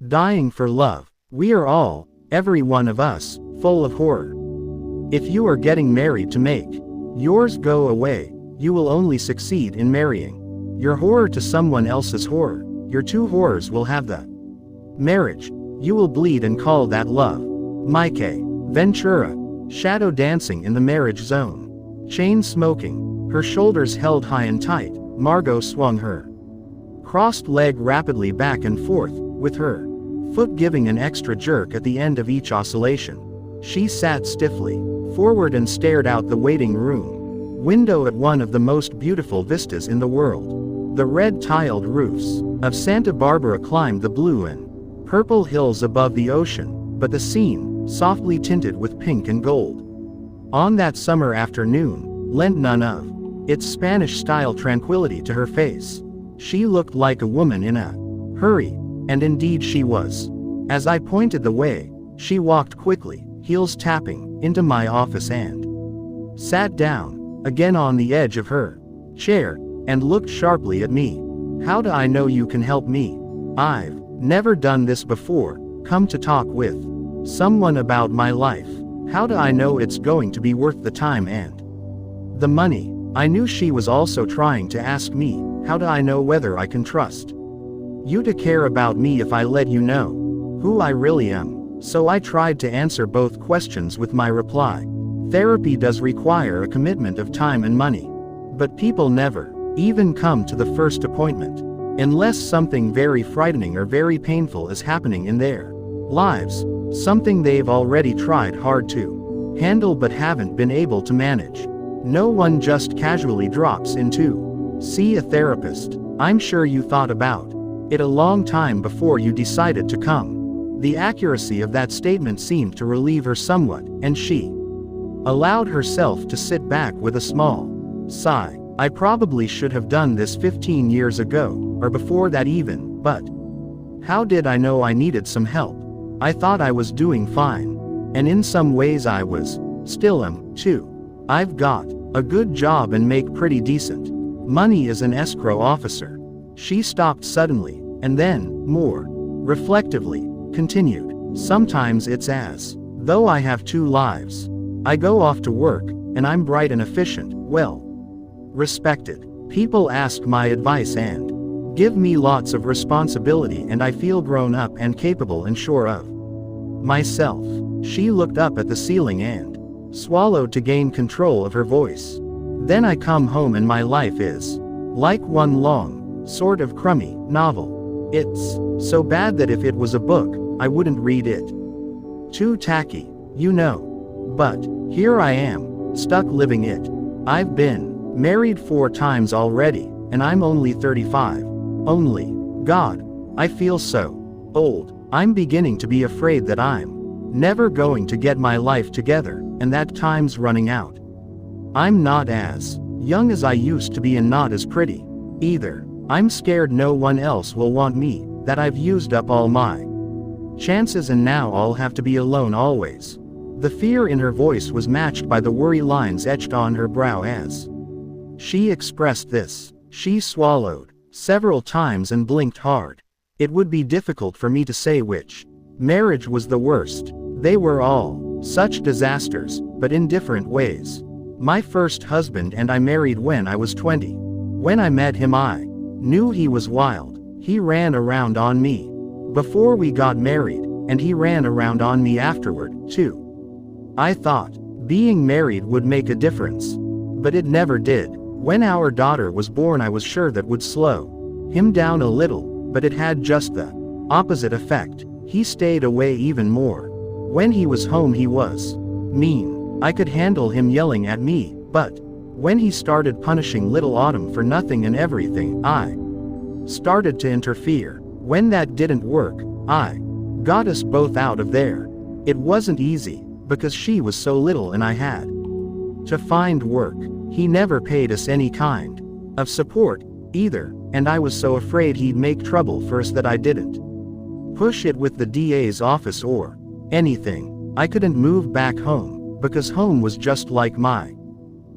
Dying for love. We are all, every one of us, full of horror. If you are getting married to make yours go away, you will only succeed in marrying your horror to someone else's horror. Your two horrors will have the marriage. You will bleed and call that love. Mike Ventura. Shadow dancing in the marriage zone. Chain smoking. Her shoulders held high and tight, Margot swung her crossed leg rapidly back and forth, with her foot giving an extra jerk at the end of each oscillation. She sat stiffly forward and stared out the waiting room window at one of the most beautiful vistas in the world. The red-tiled roofs of Santa Barbara climbed the blue and purple hills above the ocean, but the scene, softly tinted with pink and gold, on that summer afternoon, lent none of its Spanish-style tranquility to her face. She looked like a woman in a hurry, and indeed she was. As I pointed the way, she walked quickly, heels tapping, into my office and sat down, again on the edge of her chair, and looked sharply at me. How do I know you can help me? I've never done this before, come to talk with someone about my life. How do I know it's going to be worth the time and the money? I knew she was also trying to ask me, how do I know whether I can trust you to care about me if I let you know who I really am? So I tried to answer both questions with my reply. Therapy does require a commitment of time and money. But people never even come to the first appointment unless something very frightening or very painful is happening in their lives, something they've already tried hard to handle but haven't been able to manage. No one just casually drops in to see a therapist. I'm sure you thought about it a long time before you decided to come. The accuracy of that statement seemed to relieve her somewhat, and she allowed herself to sit back with a small sigh. I probably should have done this 15 years ago, or before that even, but how did I know I needed some help? I thought I was doing fine. And in some ways I was. Still am, too. I've got a good job and make pretty decent money as an escrow officer. She stopped suddenly, and then, more reflectively, continued. Sometimes it's as though I have two lives. I go off to work, and I'm bright and efficient, well respected. People ask my advice and give me lots of responsibility, and I feel grown up and capable and sure of myself. She looked up at the ceiling and swallowed to gain control of her voice. Then I come home and my life is like one long, sort of crummy novel. It's so bad that if it was a book, I wouldn't read it. Too tacky, you know. But here I am, stuck living it. I've been married 4 times already, and I'm only 35. Only. God, I feel so old. I'm beginning to be afraid that I'm never going to get my life together, and that time's running out. I'm not as young as I used to be and not as pretty either. I'm scared no one else will want me, that I've used up all my chances and now I'll have to be alone always. The fear in her voice was matched by the worry lines etched on her brow as she expressed this. She swallowed several times and blinked hard. It would be difficult for me to say which marriage was the worst. They were all such disasters, but in different ways. My first husband and I married when I was 20. When I met him I knew he was wild. He ran around on me before we got married, and he ran around on me afterward, too. I thought being married would make a difference, but it never did. When our daughter was born I was sure that would slow him down a little, but it had just the opposite effect. He stayed away even more. When he was home he was mean. I could handle him yelling at me, but when he started punishing little Autumn for nothing and everything, I started to interfere. When that didn't work, I got us both out of there. It wasn't easy, because she was so little and I had to find work. He never paid us any kind of support, either, and I was so afraid he'd make trouble for us that I didn't push it with the DA's office or anything. I couldn't move back home, because home was just like my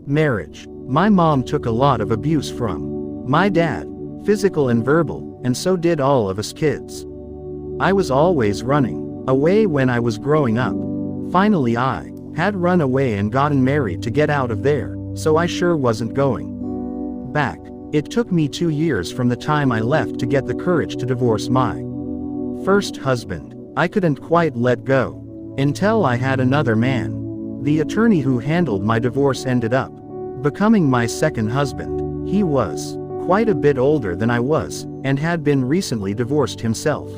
marriage. My mom took a lot of abuse from my dad, physical and verbal, and so did all of us kids. I was always running away when I was growing up. Finally I had run away and gotten married to get out of there, so I sure wasn't going back. It took me 2 years from the time I left to get the courage to divorce my first husband. I couldn't quite let go until I had another man. The attorney who handled my divorce ended up becoming my second husband. He was quite a bit older than I was, and had been recently divorced himself.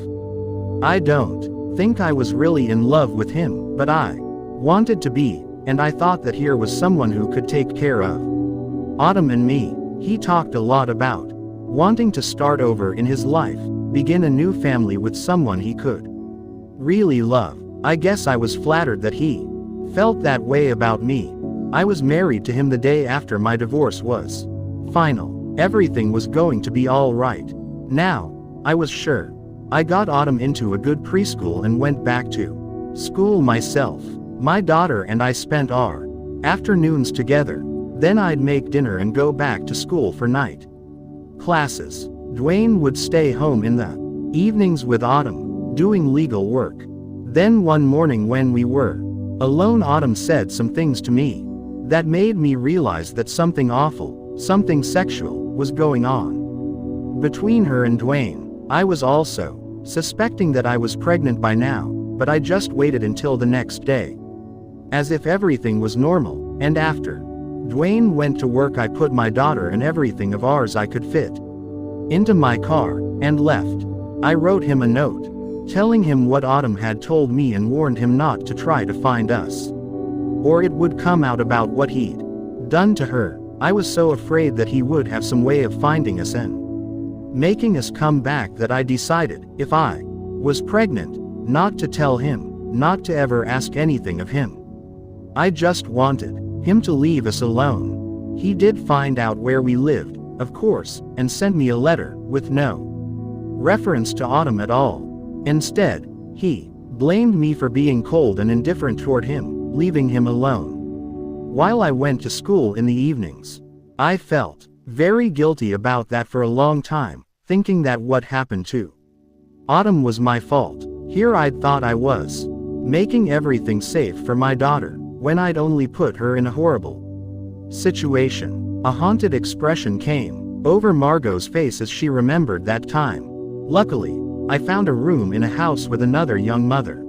I don't think I was really in love with him, but I wanted to be, and I thought that here was someone who could take care of Autumn and me. He talked a lot about wanting to start over in his life, begin a new family with someone he could really love. I guess I was flattered that he felt that way about me. I was married to him the day after my divorce was final. Everything was going to be all right. Now, I was sure. I got Autumn into a good preschool and went back to school myself. My daughter and I spent our afternoons together. Then I'd make dinner and go back to school for night classes. Dwayne would stay home in the evenings with Autumn, doing legal work. Then one morning when we were alone, Autumn said some things to me that made me realize that something awful, something sexual, was going on between her and Dwayne. I was also suspecting that I was pregnant by now, but I just waited until the next day, as if everything was normal, and after Dwayne went to work, I put my daughter and everything of ours I could fit into my car and left. I wrote him a note telling him what Autumn had told me and warned him not to try to find us, or it would come out about what he'd done to her. I was so afraid that he would have some way of finding us and making us come back that I decided, if I was pregnant, not to tell him, not to ever ask anything of him. I just wanted him to leave us alone. He did find out where we lived, of course, and sent me a letter with no reference to Autumn at all. Instead, he blamed me for being cold and indifferent toward him, leaving him alone while I went to school in the evenings. I felt very guilty about that for a long time, thinking that what happened to Autumn was my fault. Here I'd thought I was making everything safe for my daughter, when I'd only put her in a horrible situation. A haunted expression came over Margot's face as she remembered that time. Luckily, I found a room in a house with another young mother.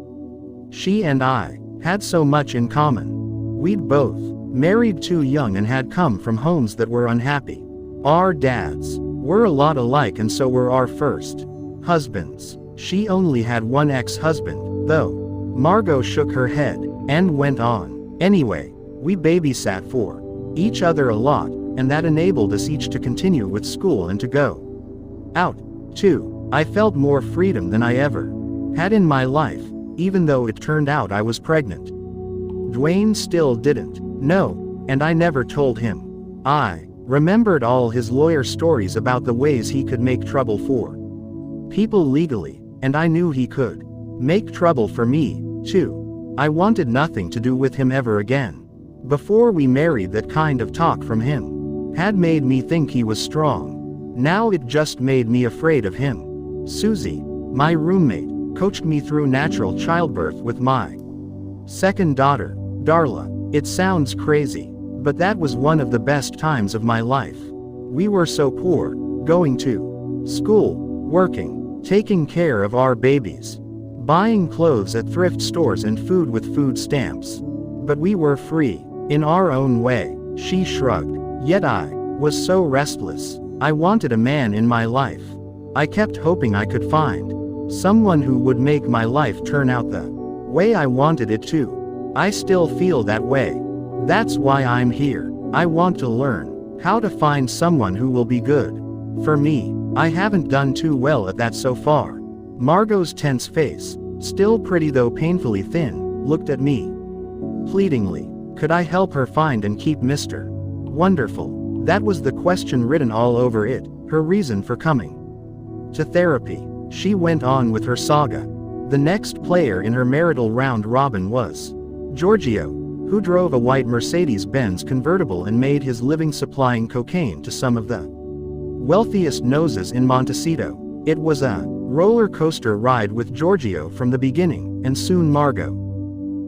She and I had so much in common. We'd both married too young and had come from homes that were unhappy. Our dads were a lot alike, and so were our first husbands. She only had one ex-husband, though. Margot shook her head and went on. Anyway, we babysat for each other a lot, and that enabled us each to continue with school and to go out, too. I felt more freedom than I ever had in my life, even though it turned out I was pregnant. Dwayne still didn't know, and I never told him. I remembered all his lawyer stories about the ways he could make trouble for people legally, and I knew he could make trouble for me, too. I wanted nothing to do with him ever again. Before we married, that kind of talk from him had made me think he was strong. Now it just made me afraid of him. Susie, my roommate, coached me through natural childbirth with my second daughter, Darla. It sounds crazy, but that was one of the best times of my life. We were so poor, going to school, working, taking care of our babies, buying clothes at thrift stores and food with food stamps. But we were free, in our own way. She shrugged. Yet I was so restless. I wanted a man in my life. I kept hoping I could find someone who would make my life turn out the way I wanted it to. I still feel that way. That's why I'm here. I want to learn how to find someone who will be good for me. I haven't done too well at that so far. Margot's tense face, still pretty though painfully thin, looked at me pleadingly. Could I help her find and keep Mr. Wonderful? That was the question written all over it, her reason for coming to therapy. She went on with her saga. The next player in her marital round robin was Giorgio, who drove a white Mercedes-Benz convertible and made his living supplying cocaine to some of the wealthiest noses in Montecito. It was a roller coaster ride with Giorgio from the beginning, and soon Margot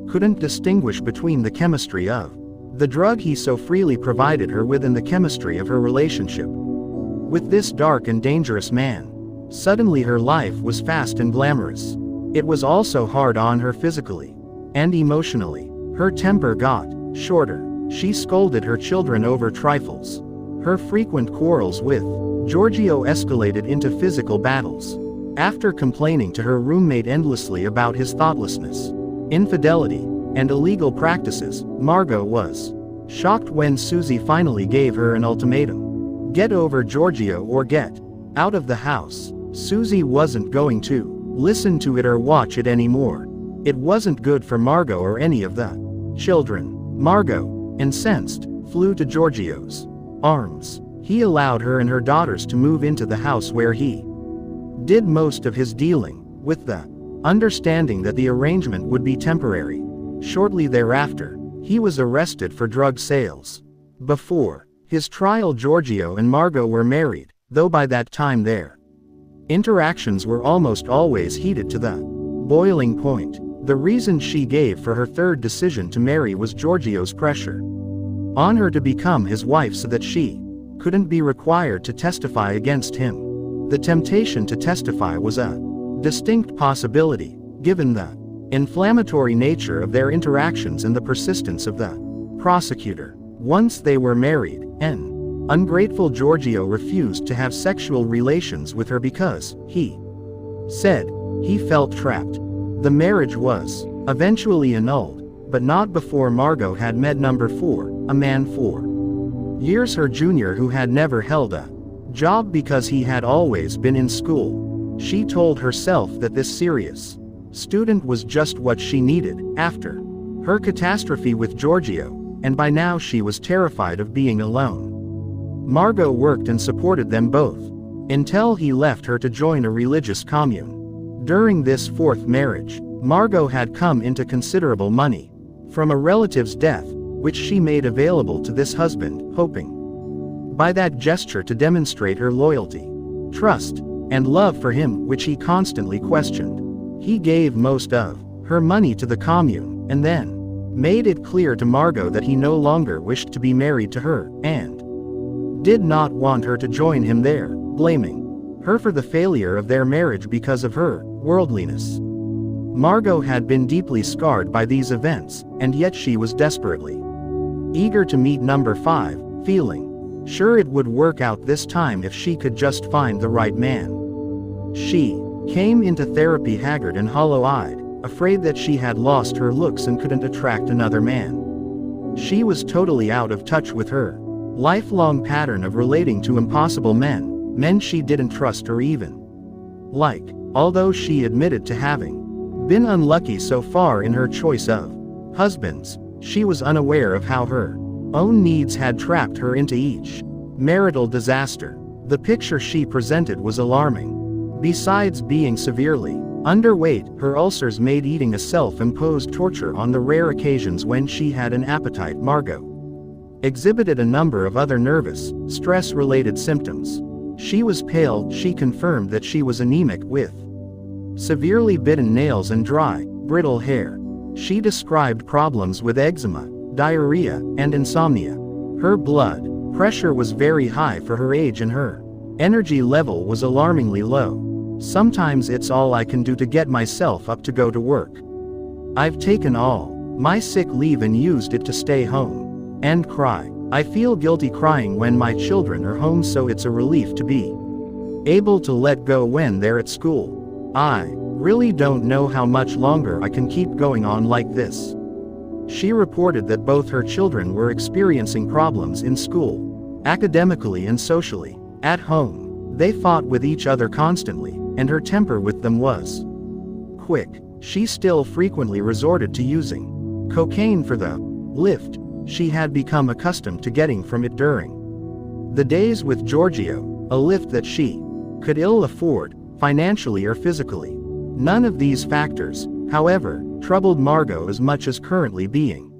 couldn't distinguish between the chemistry of the drug he so freely provided her with and the chemistry of her relationship with this dark and dangerous man. Suddenly her life was fast and glamorous. It was also hard on her physically and emotionally. Her temper got shorter. She scolded her children over trifles. Her frequent quarrels with Giorgio escalated into physical battles. After complaining to her roommate endlessly about his thoughtlessness, infidelity, and illegal practices, Margot was shocked when Susie finally gave her an ultimatum. Get over Giorgio or get out of the house. Susie wasn't going to listen to it or watch it anymore. It wasn't good for Margot or any of the children. Margot, incensed, flew to Giorgio's arms. He allowed her and her daughters to move into the house where he did most of his dealing, with the understanding that the arrangement would be temporary. Shortly thereafter, he was arrested for drug sales. Before his trial, Giorgio and Margot were married, though by that time their interactions were almost always heated to the boiling point. The reason she gave for her third decision to marry was Giorgio's pressure on her to become his wife so that she couldn't be required to testify against him. The temptation to testify was a distinct possibility, given the inflammatory nature of their interactions and the persistence of the prosecutor. Once they were married, an ungrateful Giorgio refused to have sexual relations with her because, he said, he felt trapped. The marriage was eventually annulled, but not before Margot had met number 4, a man 4 years her junior who had never held a job because he had always been in school. She told herself that this serious student was just what she needed after her catastrophe with Giorgio, and by now she was terrified of being alone. Margot worked and supported them both, until he left her to join a religious commune. During this fourth marriage, Margot had come into considerable money from a relative's death, which she made available to this husband, hoping by that gesture to demonstrate her loyalty, trust, and love for him, which he constantly questioned. He gave most of her money to the commune, and then made it clear to Margot that he no longer wished to be married to her, and did not want her to join him there, blaming her for the failure of their marriage because of her worldliness. Margot had been deeply scarred by these events, and yet she was desperately eager to meet number 5, feeling sure it would work out this time if she could just find the right man. She came into therapy haggard and hollow-eyed, afraid that she had lost her looks and couldn't attract another man. She was totally out of touch with her lifelong pattern of relating to impossible men she didn't trust or even like. Although she admitted to having been unlucky so far in her choice of husbands, she was unaware of how her own needs had trapped her into each marital disaster. The picture she presented was alarming. Besides being severely underweight, her ulcers made eating a self-imposed torture on the rare occasions when she had an appetite. Margot exhibited a number of other nervous, stress-related symptoms. She was pale. She confirmed that she was anemic with severely bitten nails and dry, brittle hair. She described problems with eczema, diarrhea, and insomnia. Her blood pressure was very high for her age and her energy level was alarmingly low. Sometimes it's all I can do to get myself up to go to work. I've taken all my sick leave and used it to stay home and cry. I feel guilty crying when my children are home, so it's a relief to be able to let go when they're at school. I really don't know how much longer I can keep going on like this. She reported that both her children were experiencing problems in school, academically and socially. At home, they fought with each other constantly, and her temper with them was quick. She still frequently resorted to using cocaine for the lift she had become accustomed to getting from it during the days with Giorgio, a lift that she could ill afford, financially or physically. None of these factors, however, troubled Margot as much as currently being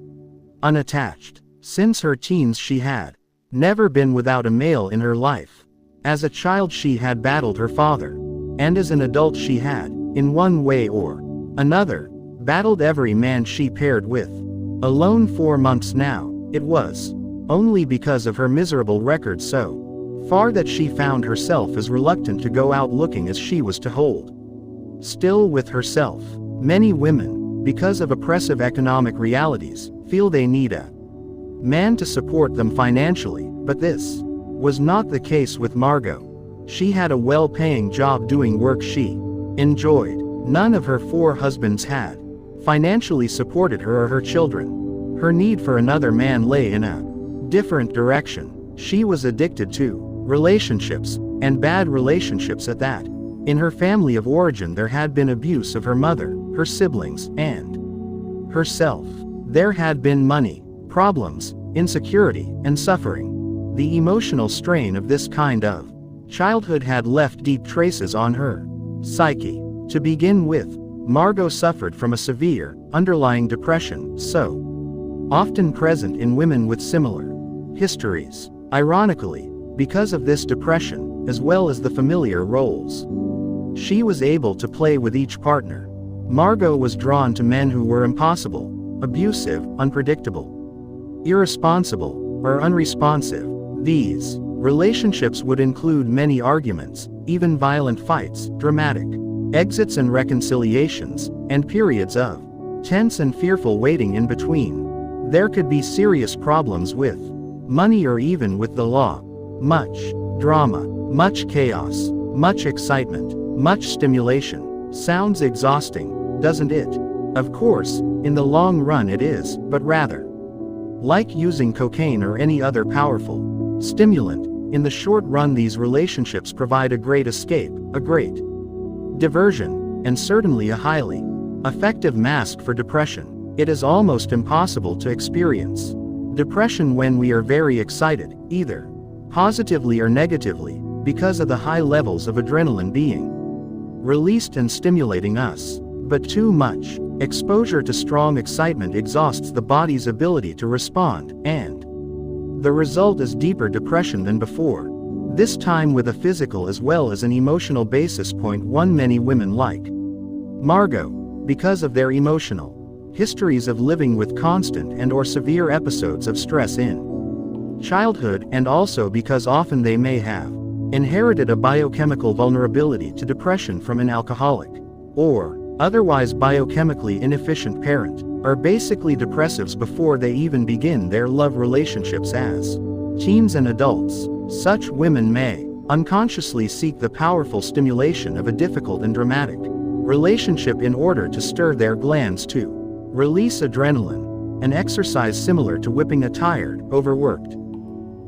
unattached. Since her teens she had never been without a male in her life. As a child she had battled her father and as an adult she had, in one way or another, battled every man she paired with. Alone 4 months now, it was only because of her miserable record so far that she found herself as reluctant to go out looking as she was to hold still with herself. Many women, because of oppressive economic realities, feel they need a man to support them financially, but this was not the case with Margot. She had a well-paying job doing work she enjoyed. None of her 4 husbands had financially supported her or her children. Her need for another man lay in a different direction. She was addicted to relationships, and bad relationships at that. In her family of origin there had been abuse of her mother, her siblings, and herself. There had been money problems, insecurity, and suffering. The emotional strain of this kind of childhood had left deep traces on her psyche. To begin with, Margot suffered from a severe, underlying depression, so often present in women with similar histories. Ironically, because of this depression, as well as the familiar roles she was able to play with each partner, Margot was drawn to men who were impossible, abusive, unpredictable, irresponsible, or unresponsive. These relationships would include many arguments, even violent fights, dramatic exits and reconciliations, and periods of tense and fearful waiting in between. There could be serious problems with money or even with the law. Much drama, much chaos, much excitement, much stimulation. Sounds exhausting, doesn't it? Of course, in the long run it is, but rather like using cocaine or any other powerful stimulant, in the short run these relationships provide a great escape, a great diversion, and certainly a highly effective mask for depression. It is almost impossible to experience depression when we are very excited, either positively or negatively, because of the high levels of adrenaline being released and stimulating us. But too much exposure to strong excitement exhausts the body's ability to respond, and the result is deeper depression than before. This time with a physical as well as an emotional basis. Point 1 Many women like Margot, because of their emotional histories of living with constant and or severe episodes of stress in childhood, and also because often they may have inherited a biochemical vulnerability to depression from an alcoholic or otherwise biochemically inefficient parent, are basically depressives before they even begin their love relationships as teens and adults. Such women may unconsciously seek the powerful stimulation of a difficult and dramatic relationship in order to stir their glands to release adrenaline, an exercise similar to whipping a tired, overworked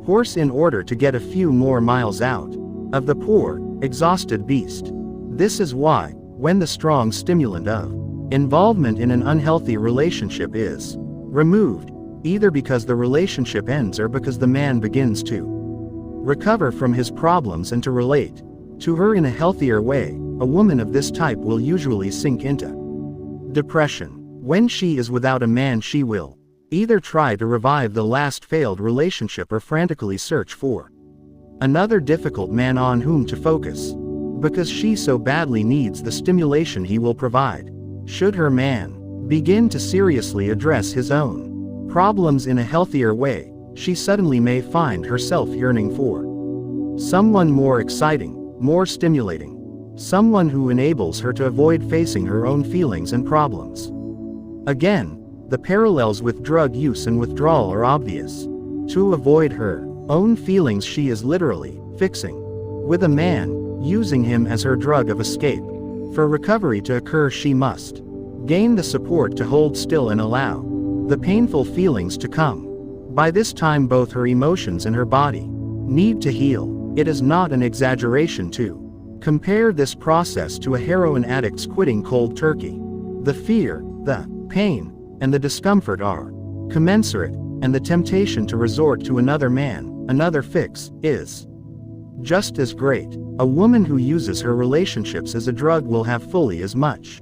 horse in order to get a few more miles out of the poor, exhausted beast. This is why, when the strong stimulant of involvement in an unhealthy relationship is removed, either because the relationship ends or because the man begins to recover from his problems and to relate to her in a healthier way, a woman of this type will usually sink into depression. When she is without a man, she will either try to revive the last failed relationship or frantically search for another difficult man on whom to focus, because she so badly needs the stimulation he will provide. Should her man begin to seriously address his own problems in a healthier way, she suddenly may find herself yearning for someone more exciting, more stimulating, someone who enables her to avoid facing her own feelings and problems. Again, the parallels with drug use and withdrawal are obvious. To avoid her own feelings, she is literally fixing with a man, using him as her drug of escape. For recovery to occur, she must gain the support to hold still and allow the painful feelings to come. By this time both her emotions and her body need to heal. It is not an exaggeration to compare this process to a heroin addict's quitting cold turkey. The fear, the pain, and the discomfort are commensurate, and the temptation to resort to another man, another fix, is just as great. A woman who uses her relationships as a drug will have fully as much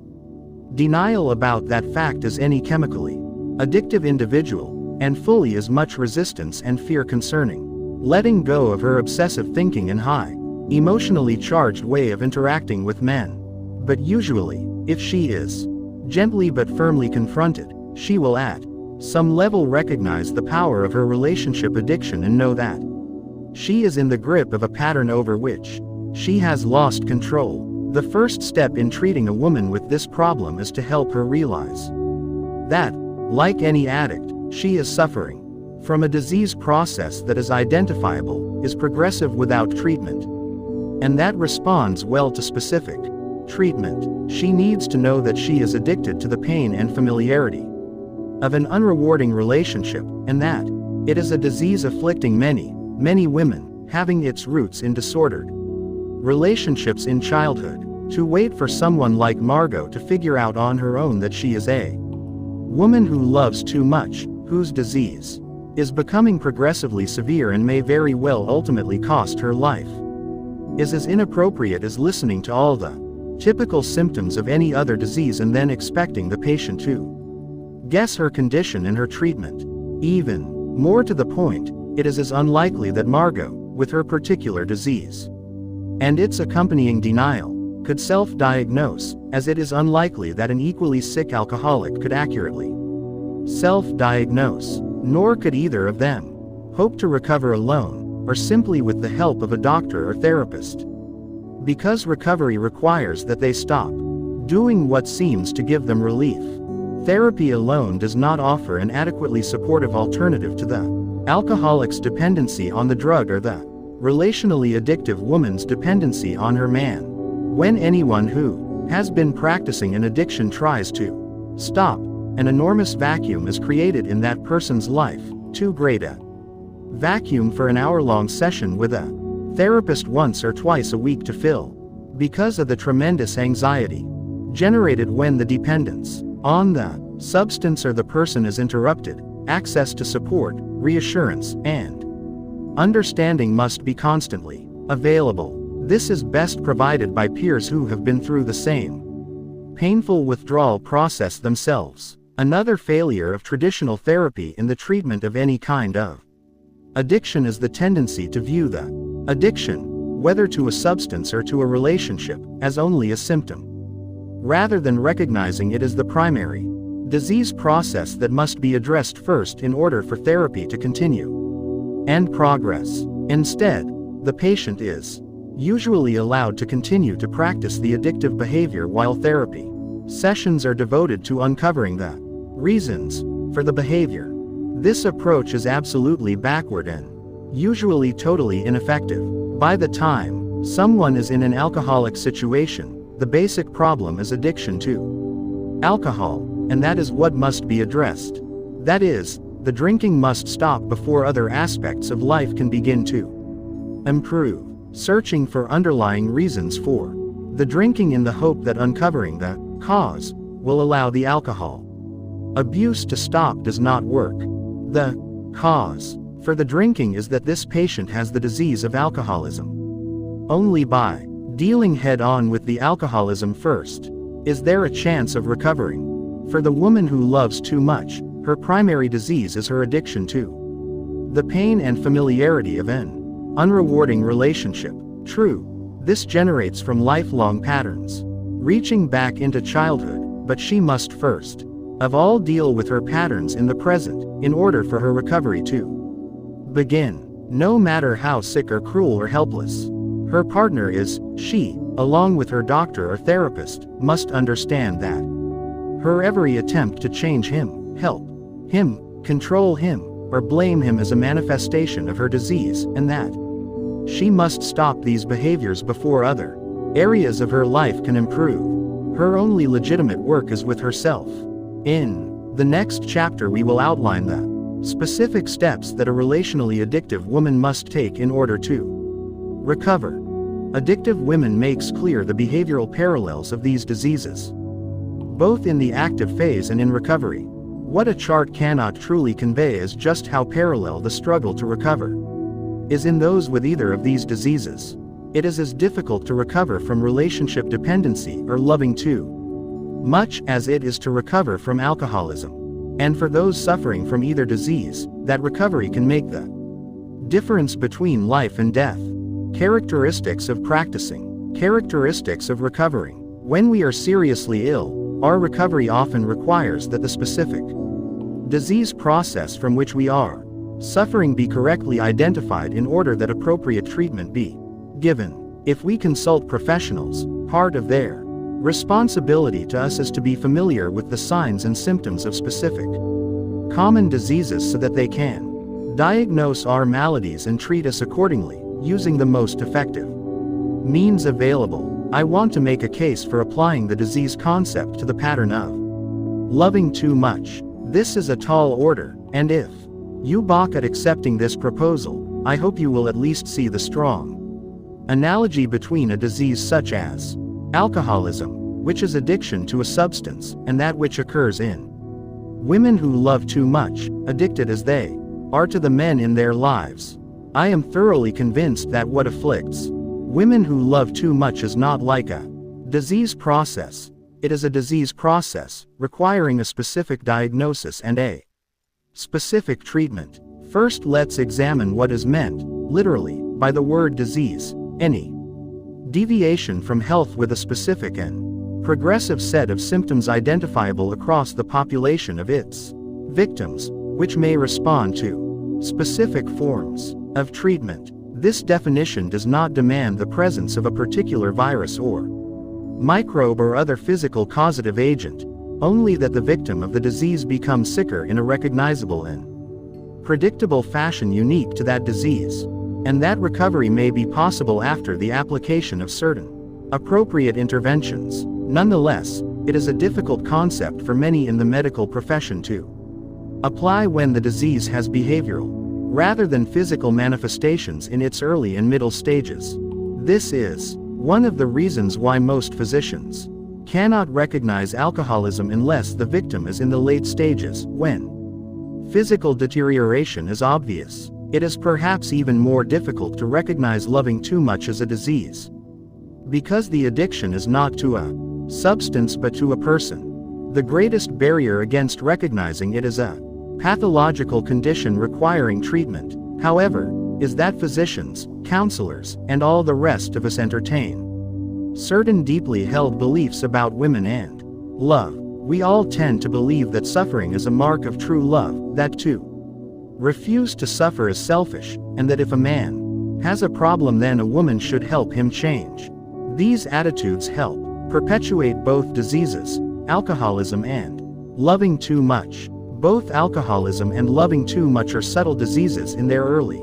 denial about that fact as any chemically addictive individual, and fully as much resistance and fear concerning letting go of her obsessive thinking and high emotionally charged way of interacting with men. But usually, if she is gently but firmly confronted, she will at some level recognize the power of her relationship addiction and know that she is in the grip of a pattern over which she has lost control. The first step in treating a woman with this problem is to help her realize that, like any addict, she is suffering from a disease process that is identifiable, is progressive without treatment, and that responds well to specific treatment. She needs to know that she is addicted to the pain and familiarity of an unrewarding relationship, and that it is a disease afflicting many, many women, having its roots in disordered relationships in childhood. To wait for someone like Margot to figure out on her own that she is a woman who loves too much, whose disease is becoming progressively severe and may very well ultimately cost her life, is as inappropriate as listening to all the typical symptoms of any other disease and then expecting the patient to guess her condition and her treatment. Even more to the point, it is as unlikely that Margot, with her particular disease and its accompanying denial, could self-diagnose, as it is unlikely that an equally sick alcoholic could accurately self-diagnose. Nor could either of them hope to recover alone, or simply with the help of a doctor or therapist. Because recovery requires that they stop doing what seems to give them relief. Therapy alone does not offer an adequately supportive alternative to the alcoholic's dependency on the drug or the relationally addictive woman's dependency on her man. When anyone who has been practicing an addiction tries to stop, an enormous vacuum is created in that person's life, too great a vacuum for an hour-long session with a therapist once or twice a week to fill, because of the tremendous anxiety generated when the dependence on the substance or the person is interrupted. Access to support, reassurance, and understanding must be constantly available. This is best provided by peers who have been through the same painful withdrawal process themselves. Another failure of traditional therapy in the treatment of any kind of addiction is the tendency to view the addiction, whether to a substance or to a relationship, as only a symptom, rather than recognizing it as the primary disease process that must be addressed first in order for therapy to continue and progress. Instead, the patient is usually allowed to continue to practice the addictive behavior while therapy sessions are devoted to uncovering the reasons for the behavior. This approach is absolutely backward and usually totally ineffective. By the time someone is in an alcoholic situation, the basic problem is addiction to alcohol, and that is what must be addressed. That is, the drinking must stop before other aspects of life can begin to improve. Searching for underlying reasons for the drinking in the hope that uncovering the cause will allow the alcohol abuse to stop does not work. The cause for the drinking is that this patient has the disease of alcoholism. Only by dealing head-on with the alcoholism first is there a chance of recovering. For the woman who loves too much, her primary disease is her addiction to the pain and familiarity of an unrewarding relationship. True, this generates from lifelong patterns reaching back into childhood, but she must first of all deal with her patterns in the present in order for her recovery to begin. No matter how sick or cruel or helpless her partner is, she, along with her doctor or therapist, must understand that her every attempt to change him, help him, control him, or blame him is a manifestation of her disease, and that she must stop these behaviors before other areas of her life can improve. Her only legitimate work is with herself. In the next chapter we will outline the specific steps that a relationally addictive woman must take in order to recover. Addictive Women makes clear the behavioral parallels of these diseases, both in the active phase and in recovery. What a chart cannot truly convey is just how parallel the struggle to recover is in those with either of these diseases. It is as difficult to recover from relationship dependency or loving too much as it is to recover from alcoholism. And for those suffering from either disease, that recovery can make the difference between life and death. Characteristics of practicing. Characteristics of recovering. When we are seriously ill, our recovery often requires that the specific disease process from which we are suffering be correctly identified in order that appropriate treatment be given. If we consult professionals, part of their responsibility to us is to be familiar with the signs and symptoms of specific common diseases so that they can diagnose our maladies and treat us accordingly, using the most effective means available. I want to make a case for applying the disease concept to the pattern of loving too much. This is a tall order, and if you balk at accepting this proposal, I hope you will at least see the strong analogy between a disease such as alcoholism, which is addiction to a substance, and that which occurs in women who love too much, addicted as they are to the men in their lives. I am thoroughly convinced that what afflicts women who love too much is not like a disease process. It is a disease process, requiring a specific diagnosis and a specific treatment. First, let's examine what is meant, literally, by the word disease. Any deviation from health with a specific and progressive set of symptoms identifiable across the population of its victims, which may respond to specific forms of treatment. This definition does not demand the presence of a particular virus or microbe or other physical causative agent, only that the victim of the disease becomes sicker in a recognizable and predictable fashion unique to that disease, and that recovery may be possible after the application of certain appropriate interventions. Nonetheless, it is a difficult concept for many in the medical profession to apply when the disease has behavioral, rather than physical manifestations in its early and middle stages. This is one of the reasons why most physicians cannot recognize alcoholism unless the victim is in the late stages, when physical deterioration is obvious. It is perhaps even more difficult to recognize loving too much as a disease, because the addiction is not to a substance but to a person. The greatest barrier against recognizing it as a pathological condition requiring treatment, however, is that physicians, counselors, and all the rest of us entertain certain deeply held beliefs about women and love. We all tend to believe that suffering is a mark of true love, that to refuse to suffer is selfish, and that if a man has a problem then a woman should help him change. These attitudes help perpetuate both diseases, alcoholism and loving too much. Both alcoholism and loving too much are subtle diseases in their early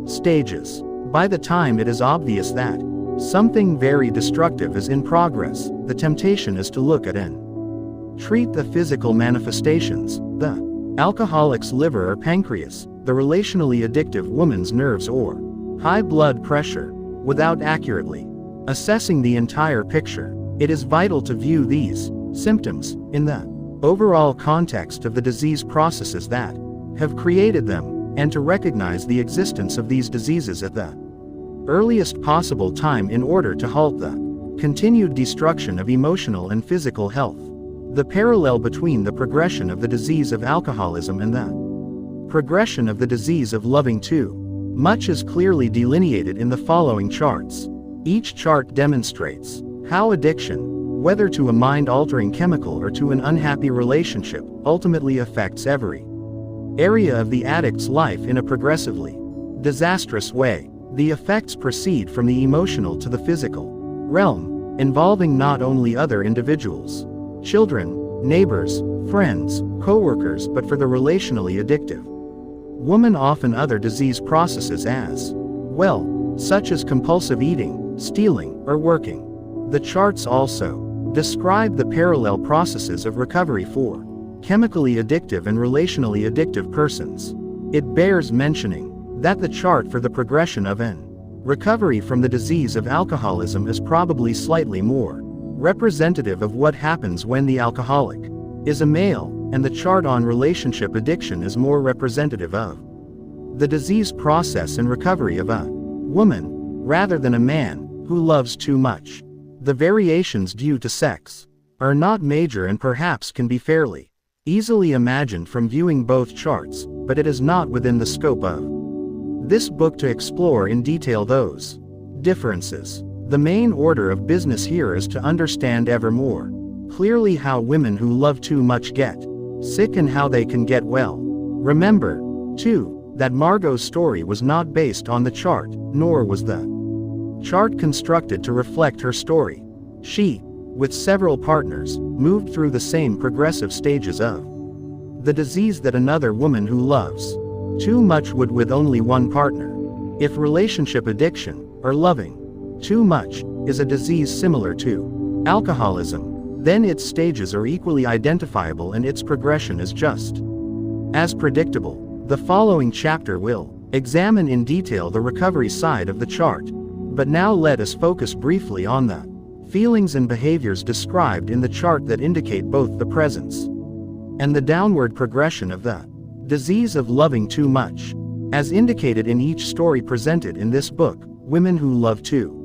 stages. By the time it is obvious that something very destructive is in progress, the temptation is to look at and treat the physical manifestations, the alcoholic's liver or pancreas, the relationally addictive woman's nerves or high blood pressure, without accurately assessing the entire picture. It is vital to view these symptoms in the overall context of the disease processes that have created them, and to recognize the existence of these diseases at the earliest possible time in order to halt the continued destruction of emotional and physical health. The parallel between the progression of the disease of alcoholism and the progression of the disease of loving too much is clearly delineated in the following charts. Each chart demonstrates how addiction, whether to a mind-altering chemical or to an unhappy relationship, ultimately affects every area of the addict's life in a progressively disastrous way. The effects proceed from the emotional to the physical realm, involving not only other individuals, children, neighbors, friends, co-workers, but for the relationally addictive woman often other disease processes as well, such as compulsive eating, stealing, or working. The charts also describe the parallel processes of recovery for chemically addictive and relationally addictive persons. It bears mentioning that the chart for the progression of an recovery from the disease of alcoholism is probably slightly more representative of what happens when the alcoholic is a male, and the chart on relationship addiction is more representative of the disease process and recovery of a woman, rather than a man, who loves too much. The variations due to sex are not major and perhaps can be fairly easily imagined from viewing both charts, but it is not within the scope of this book to explore in detail those Differences. The main order of business here is to understand ever more clearly how women who love too much get sick and how they can get well. Remember, too, that Margot's story was not based on the chart, nor was the chart constructed to reflect her story. She, with several partners, moved through the same progressive stages of the disease that another woman who loves too much would with only one partner. If relationship addiction, or loving too much, is a disease similar to alcoholism, then its stages are equally identifiable and its progression is just as predictable. The following chapter will examine in detail the recovery side of the chart, but now let us focus briefly on the feelings and behaviors described in the chart that indicate both the presence and the downward progression of the disease of loving too much. As indicated in each story presented in this book, women who love too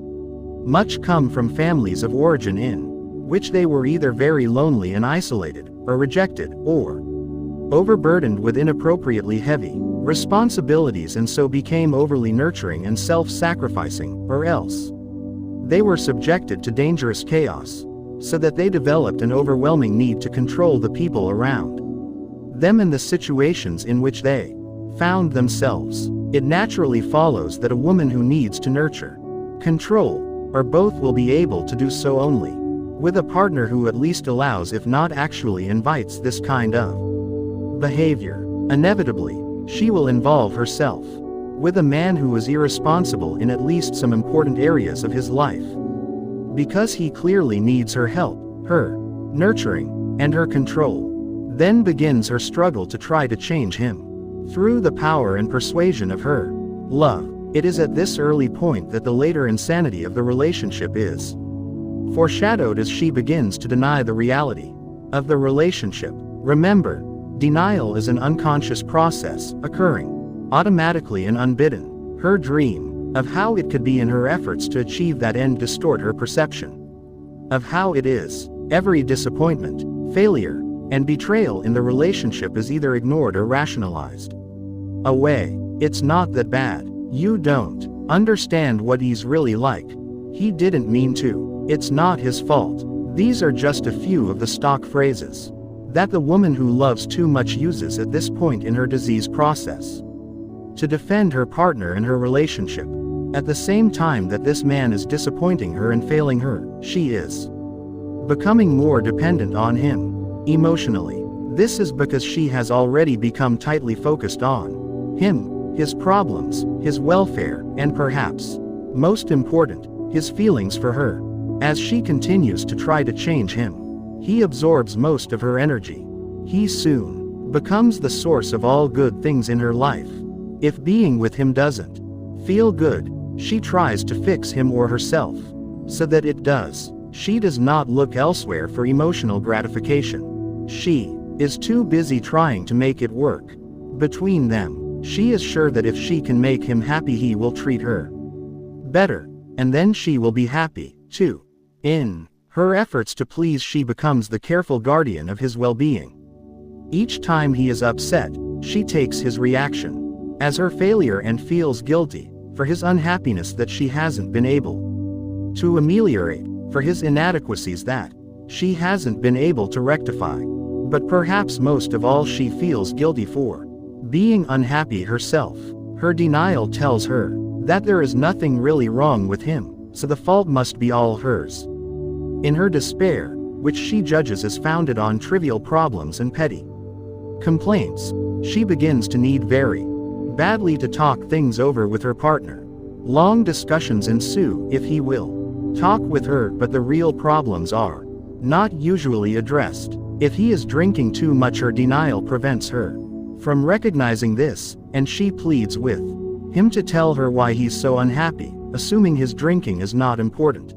much come from families of origin in which they were either very lonely and isolated, or rejected, or overburdened with inappropriately heavy responsibilities and so became overly nurturing and self-sacrificing, or else they were subjected to dangerous chaos, so that they developed an overwhelming need to control the people around them and the situations in which they found themselves. It naturally follows that a woman who needs to nurture, control, or both will be able to do so only with a partner who at least allows, if not actually invites, this kind of behavior. Inevitably, she will involve herself with a man who is irresponsible in at least some important areas of his life. Because he clearly needs her help, her nurturing, and her control. Then begins her struggle to try to change him through the power and persuasion of her love. It is at this early point that the later insanity of the relationship is foreshadowed as she begins to deny the reality of the relationship. Remember, denial is an unconscious process, occurring automatically and unbidden. Her dream of how it could be and her efforts to achieve that end distort her perception of how it is. Every disappointment, failure, and betrayal in the relationship is either ignored or rationalized away. It's not that bad. You don't understand what he's really like. He didn't mean to. It's not his fault. These are just a few of the stock phrases that the woman who loves too much uses at this point in her disease process to defend her partner and her relationship. At the same time that this man is disappointing her and failing her, she is becoming more dependent on him emotionally. This is because she has already become tightly focused on him, his problems, his welfare, and perhaps, most important, his feelings for her. As she continues to try to change him, he absorbs most of her energy. He soon becomes the source of all good things in her life. If being with him doesn't feel good, she tries to fix him or herself so that it does. She does not look elsewhere for emotional gratification. She is too busy trying to make it work between them. She is sure that if she can make him happy, he will treat her better, and then she will be happy, too. In her efforts to please, she becomes the careful guardian of his well-being. Each time he is upset, she takes his reaction as her failure and feels guilty for his unhappiness that she hasn't been able to ameliorate, for his inadequacies that she hasn't been able to rectify. But perhaps most of all, she feels guilty for being unhappy herself. Her denial tells her that there is nothing really wrong with him, so the fault must be all hers. In her despair, which she judges as founded on trivial problems and petty complaints, she begins to need very badly to talk things over with her partner. Long discussions ensue if he will talk with her, but the real problems are not usually addressed. If he is drinking too much, her denial prevents her from recognizing this, and she pleads with him to tell her why he's so unhappy, assuming his drinking is not important.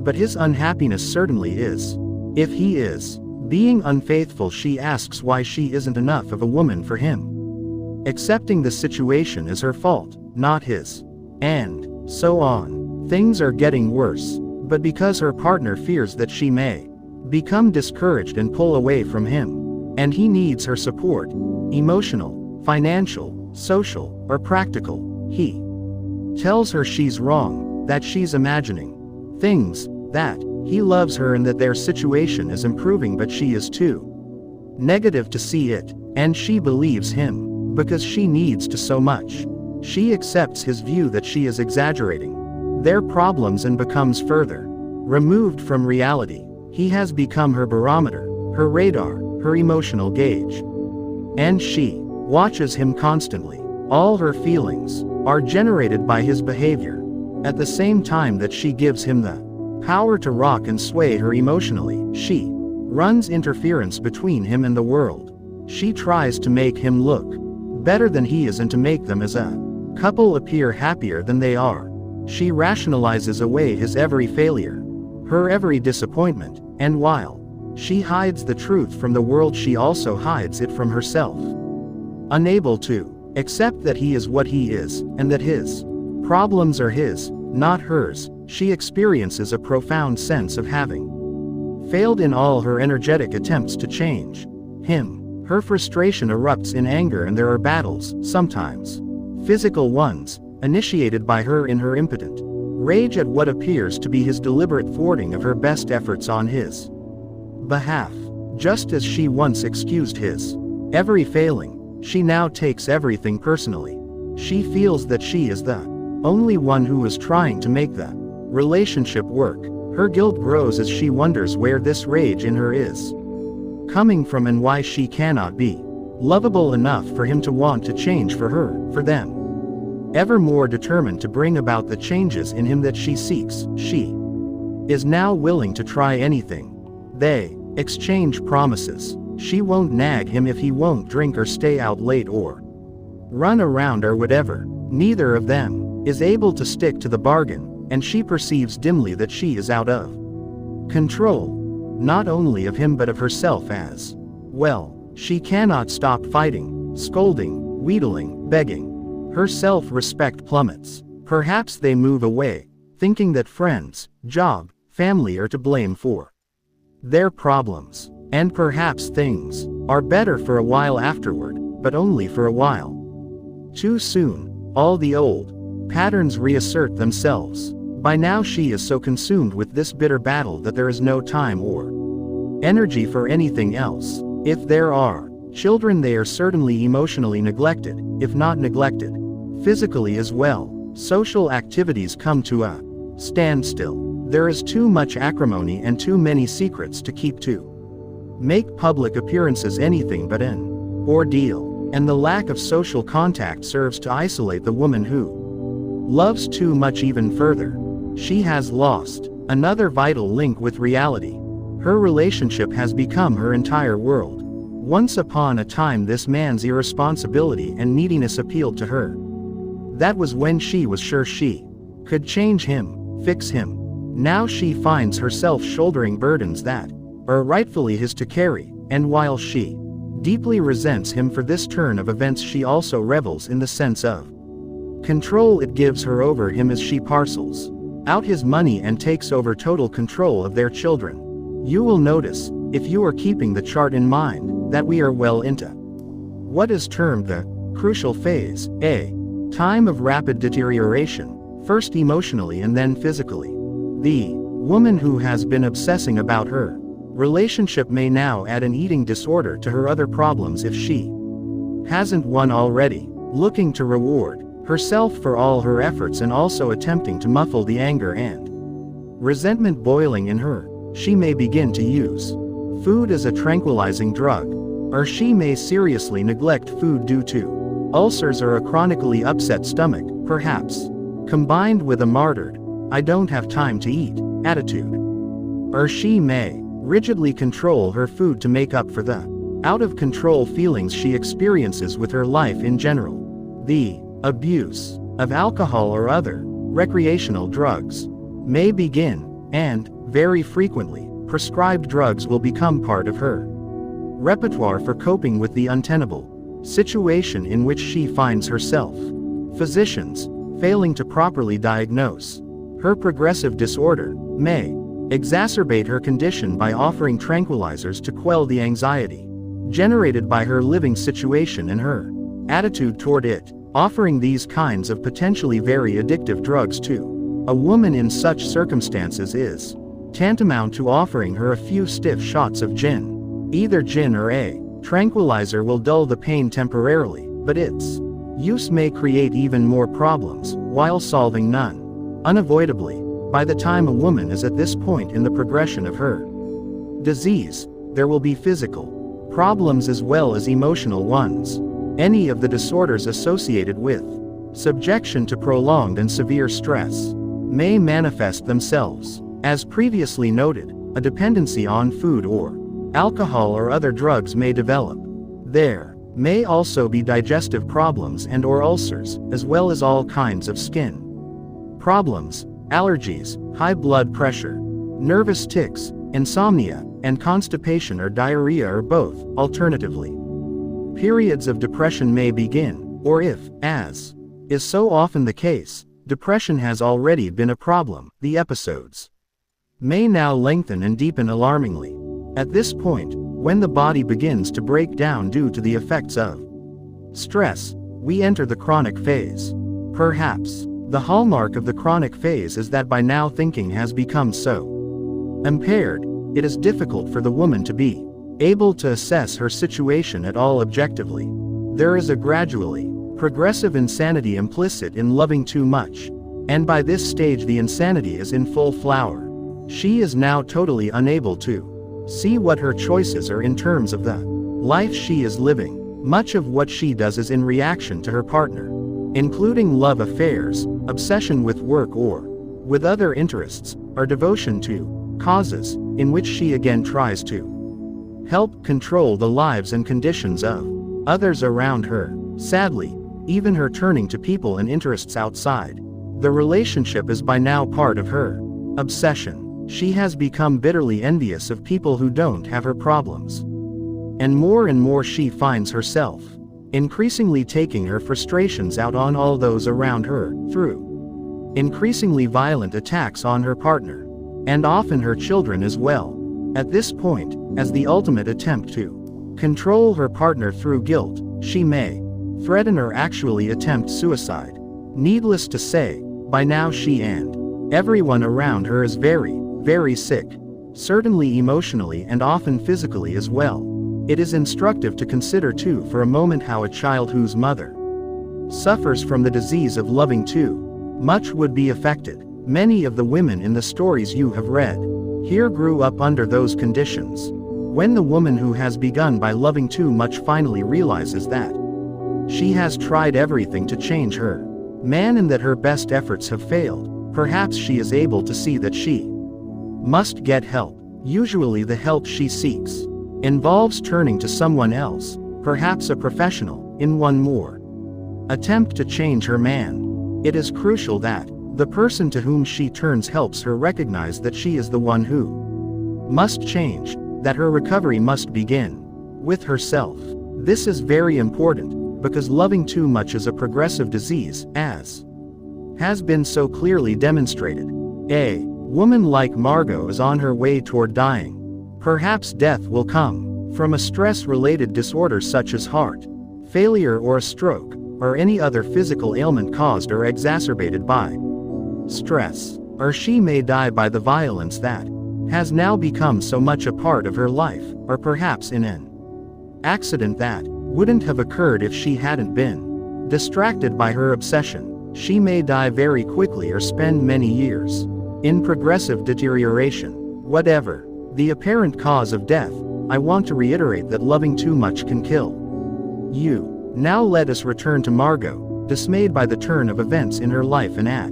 But his unhappiness certainly is. If he is being unfaithful, she asks why she isn't enough of a woman for him, accepting the situation as her fault, not his. And so on. Things are getting worse, but because her partner fears that she may become discouraged and pull away from him, and he needs her support, emotional, financial, social, or practical, he tells her she's wrong. that she's imagining things, that he loves her and that their situation is improving, but she is too negative to see it, and she believes him, because she needs to so much. She accepts his view that she is exaggerating their problems and becomes further removed from reality. He has become her barometer, her radar, her emotional gauge. And she watches him constantly. All her feelings are generated by his behavior. At the same time that she gives him the power to rock and sway her emotionally, she runs interference between him and the world. She tries to make him look better than he is and to make them as a couple appear happier than they are. She rationalizes away his every failure, her every disappointment, and while she hides the truth from the world, she also hides it from herself. Unable to accept that he is what he is, and that his problems are his, not hers, she experiences a profound sense of having failed in all her energetic attempts to change him. Her frustration erupts in anger, and there are battles, sometimes physical ones, initiated by her in her impotent rage at what appears to be his deliberate thwarting of her best efforts on his behalf. Just as she once excused his every failing, she now takes everything personally. She feels that she is the only one who is trying to make the relationship work. Her guilt grows as she wonders where this rage in her is coming from and why she cannot be lovable enough for him to want to change for her, for them. Ever more determined to bring about the changes in him that she seeks, she is now willing to try anything. They exchange promises. She won't nag him if he won't drink or stay out late or run around or whatever. Neither of them is able to stick to the bargain, and she perceives dimly that she is out of control, not only of him but of herself as well. She cannot stop fighting, scolding, wheedling, begging. Her self-respect plummets. Perhaps they move away, thinking that friends, job, family are to blame for their problems. And perhaps things are better for a while afterward, but only for a while. Too soon, all the old patterns reassert themselves. By now she is so consumed with this bitter battle that there is no time or energy for anything else. If there are children, they are certainly emotionally neglected, if not neglected physically as well. Social activities come to a standstill. There is too much acrimony and too many secrets to keep to make public appearances anything but an ordeal, and the lack of social contact serves to isolate the woman who loves too much even further. She has lost another vital link with reality. Her relationship has become her entire world. Once upon a time this man's irresponsibility and neediness appealed to her. That was when she was sure she could change him, fix him. Now she finds herself shouldering burdens that are rightfully his to carry, and while she deeply resents him for this turn of events, she also revels in the sense of control it gives her over him as she parcels out his money and takes over total control of their children. You will notice, if you are keeping the chart in mind, that we are well into what is termed the crucial phase, a time of rapid deterioration, first emotionally and then physically. The woman who has been obsessing about her relationship may now add an eating disorder to her other problems if she hasn't one already, looking to reward herself for all her efforts and also attempting to muffle the anger and resentment boiling in her. She may begin to use food as a tranquilizing drug, or she may seriously neglect food due to ulcers or a chronically upset stomach, perhaps combined with a martyred "I don't have time to eat" attitude. Or she may rigidly control her food to make up for the out-of-control feelings she experiences with her life in general. The abuse of alcohol or other recreational drugs may begin, and, very frequently, prescribed drugs will become part of her repertoire for coping with the untenable situation in which she finds herself. Physicians, failing to properly diagnose her progressive disorder, may exacerbate her condition by offering tranquilizers to quell the anxiety generated by her living situation and her attitude toward it. Offering these kinds of potentially very addictive drugs to A woman in such circumstances is tantamount to offering her a few stiff shots of gin. Either gin or a tranquilizer will dull the pain temporarily, but its use may create even more problems, while solving none. Unavoidably, by the time a woman is at this point in the progression of her disease, there will be physical problems as well as emotional ones. Any of the disorders associated with subjection to prolonged and severe stress may manifest themselves. As previously noted, a dependency on food or alcohol or other drugs may develop. There may also be digestive problems and/or ulcers, as well as all kinds of skin problems, allergies, high blood pressure, nervous tics, insomnia, and constipation or diarrhea or both. Alternatively, periods of depression may begin, or if, as is so often the case, depression has already been a problem, the episodes may now lengthen and deepen alarmingly. At this point, when the body begins to break down due to the effects of stress, we enter the chronic phase. Perhaps the hallmark of the chronic phase is that by now thinking has become so impaired, it is difficult for the woman to be able to assess her situation at all objectively. There is a gradually progressive insanity implicit in loving too much, and by this stage the insanity is in full flower. She is now totally unable to see what her choices are in terms of the life she is living. Much of what she does is in reaction to her partner, including love affairs, obsession with work or with other interests, or devotion to causes, in which she again tries to help control the lives and conditions of others around her. Sadly, even her turning to people and interests outside the relationship is by now part of her obsession. She has become bitterly envious of people who don't have her problems. And more she finds herself increasingly taking her frustrations out on all those around her, through increasingly violent attacks on her partner, and often her children as well. At this point, as the ultimate attempt to control her partner through guilt, she may threaten or actually attempt suicide. Needless to say, by now she and everyone around her is very sick, certainly emotionally and often physically as well. It is instructive to consider too for a moment how a child whose mother suffers from the disease of loving too much would be affected. Many of the women in the stories you have read here grew up under those conditions. When the woman who has begun by loving too much finally realizes that she has tried everything to change her man and that her best efforts have failed, perhaps she is able to see that she must get help. Usually the help she seeks involves turning to someone else, perhaps a professional, in one more attempt to change her man. It is crucial that the person to whom she turns helps her recognize that she is the one who must change, that her recovery must begin with herself. This is very important, because loving too much is a progressive disease, as has been so clearly demonstrated. A woman like Margot is on her way toward dying. Perhaps death will come from a stress-related disorder such as heart failure or a stroke, or any other physical ailment caused or exacerbated by stress. Or she may die by the violence that has now become so much a part of her life, or perhaps in an accident that wouldn't have occurred if she hadn't been distracted by her obsession. She may die very quickly or spend many years in progressive deterioration. Whatever the apparent cause of death, I want to reiterate that loving too much can kill you. Now let us return to Margot, dismayed by the turn of events in her life and at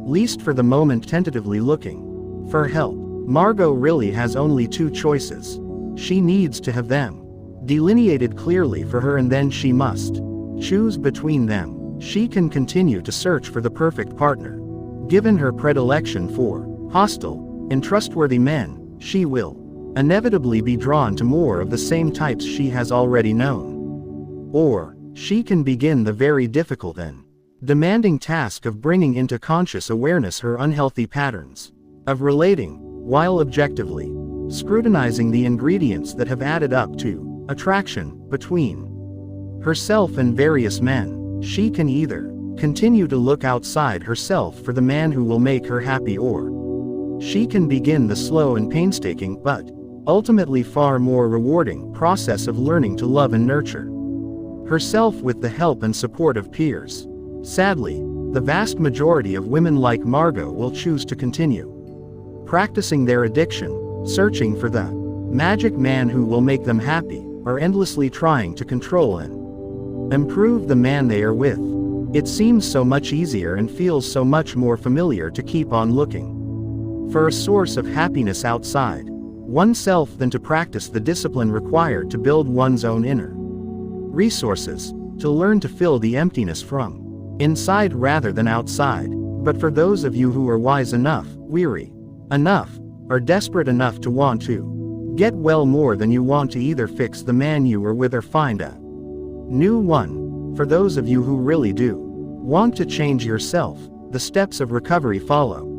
least for the moment tentatively looking for help. Margot really has only two choices. She needs to have them delineated clearly for her, and then she must choose between them. She can continue to search for the perfect partner. Given her predilection for hostile and trustworthy men, she will inevitably be drawn to more of the same types she has already known. Or she can begin the very difficult and demanding task of bringing into conscious awareness her unhealthy patterns of relating, while objectively scrutinizing the ingredients that have added up to attraction between herself and various men. She can either Continue to look outside herself for the man who will make her happy, or she can begin the slow and painstaking, but ultimately far more rewarding, process of learning to love and nurture herself with the help and support of peers. Sadly, the vast majority of women like Margot will choose to continue practicing their addiction, searching for the magic man who will make them happy, or endlessly trying to control and improve the man they are with. It seems so much easier and feels so much more familiar to keep on looking for a source of happiness outside oneself than to practice the discipline required to build one's own inner resources, to learn to fill the emptiness from inside rather than outside. But for those of you who are wise enough, weary enough, or desperate enough to want to get well more than you want to either fix the man you are with or find a new one, for those of you who really do want to change yourself, the steps of recovery follow.